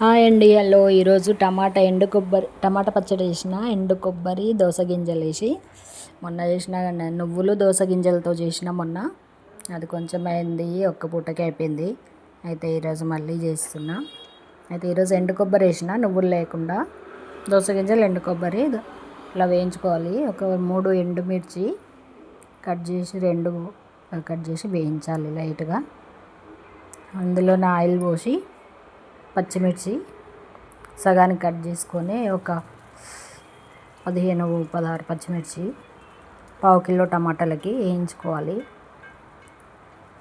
Hi అండి. Hello. ఈరోజు టమాటా పచ్చడి చేసిన. ఎండు కొబ్బరి దోస గింజలు వేసి మొన్న చేసిన నువ్వులు దోస గింజలతో చేసిన మొన్న. అది కొంచెం అయింది, ఒక్క పూటకి అయిపోయింది. అయితే ఈరోజు మళ్ళీ చేస్తున్నా. అయితే ఈరోజు ఎండు కొబ్బరి వేసిన, నువ్వులు లేకుండా. దోస గింజలు ఎండు కొబ్బరి ఇలా వేయించుకోవాలి. ఒక 3 ఎండుమిర్చి కట్ చేసి వేయించాలి లైట్గా. అందులో ఆయిల్ పోసి పచ్చిమిర్చి సగానికి కట్ చేసుకొని ఒక 15-16 పచ్చిమిర్చి, పావు కిలో టమాటాలకి వేయించుకోవాలి.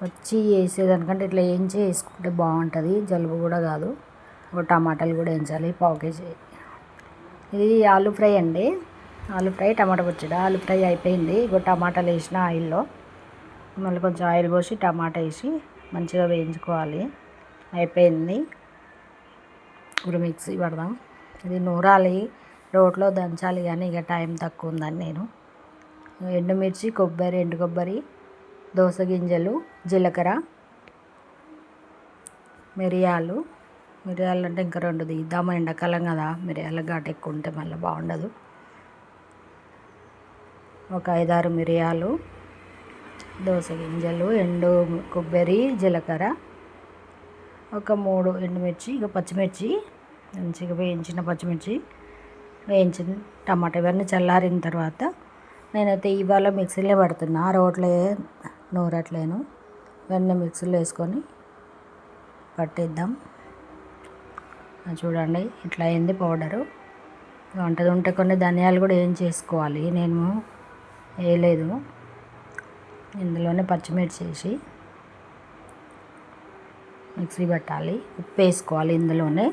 వేసేదానికంటే ఇట్లా వేసుకుంటే బాగుంటుంది, జలుబు కూడా కాదు. ఒక టమాటాలు కూడా వేయించాలి, పావు కేజీ. ఇది ఆలు ఫ్రై అండి. ఆలు ఫ్రై టమాటా పచ్చడి. ఆలు ఫ్రై అయిపోయింది. టమాటాలు వేసిన ఆయిల్లో మళ్ళీ కొంచెం ఆయిల్ పోసి టమాటా వేసి మంచిగా వేయించుకోవాలి. అయిపోయింది. ఇప్పుడు మిక్సీ పడదాం. ఇది నూరాలి, రోట్లో దంచాలి, కానీ ఇక టైం తక్కువ ఉందని నేను ఎండుమిర్చి, ఎండు కొబ్బరి, దోస గింజలు, జీలకర్ర, మిరియాలు అంటే ఇంకా 2 తీద్దాము. ఎండాకాలం కదా, మిరియాల ఘాటు ఎక్కువ ఉంటే మళ్ళీ బాగుండదు. ఒక 5-6 మిరియాలు, దోస గింజలు, ఎండు కొబ్బరి, జీలకర్ర, ఒక 3 ఎండుమిర్చి, ఇక పచ్చిమిర్చి మంచిగా వేయించిన పచ్చిమిర్చి, వేయించిన టమాటా, ఇవన్నీ చల్లారిన తర్వాత నేనైతే ఇవాళ మిక్సీలో పడుతున్నా, రోట్లో నూరట్లేను. ఇవన్నీ మిక్సీలో వేసుకొని పట్టేద్దాం. చూడండి ఇట్లా అయింది పౌడరు. వంటది ఉంటే కొన్ని ధనియాలు కూడా చేసుకోవాలి, నేను వేయలేదు. ఇందులోనే పచ్చిమిర్చి వేసి మిక్సీ పట్టాలి. ఉప్పు వేసుకోవాలి ఇందులోనే,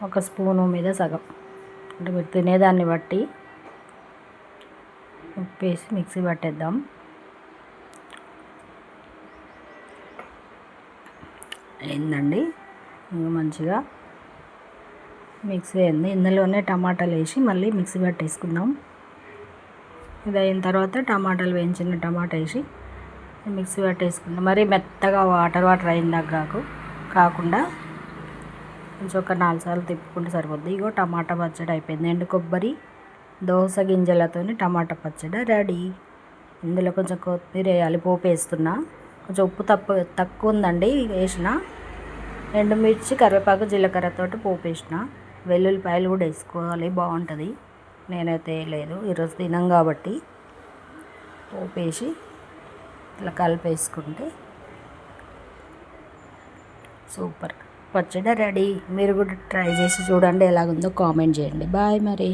ఒక స్పూను మీద సగం, అంటే మీరు తినేదాన్ని బట్టి ఉప్పు వేసి మిక్సీ పట్టేద్దాం. అయిందండి, ఇంకా మంచిగా మిక్సీ అయింది. ఇందులోనే టమాటాలు వేసి మళ్ళీ మిక్సీ పట్టేసుకుందాం. ఇది అయిన తర్వాత వేయించిన టమాటా వేసి మిక్సీ పట్టేసుకుందాం. మరి మెత్తగా వాటర్ అయిందాక కాకుండా కొంచెం ఒక 4 సార్లు తిప్పుకుంటే సరిపోద్ది. ఇగో టమాటా పచ్చడి అయిపోయింది. ఎండు కొబ్బరి దోస గింజలతో టమాటా పచ్చడి రెడీ. ఇందులో కొంచెం కొత్తిమీర వేయాలి. పోపు వేస్తున్నా. కొంచెం ఉప్పు తక్కువ ఉందండి వేసిన. ఎండుమిర్చి, కరివేపాకు, జీలకర్రతో పోపు వేసిన. వెల్లుల్లిపాయలు కూడా వేసుకోవాలి, బాగుంటుంది. నేనైతే వేయలేదు, ఈరోజు తినం కాబట్టి. పోపు వేసి ఇట్లా కలిపేసుకుంటే సూపర్ పచ్చడి రెడీ. మీరు కూడా ట్రై చేసి చూడండి, ఎలాగుందో కామెంట్ చేయండి. బాయ్ మరి.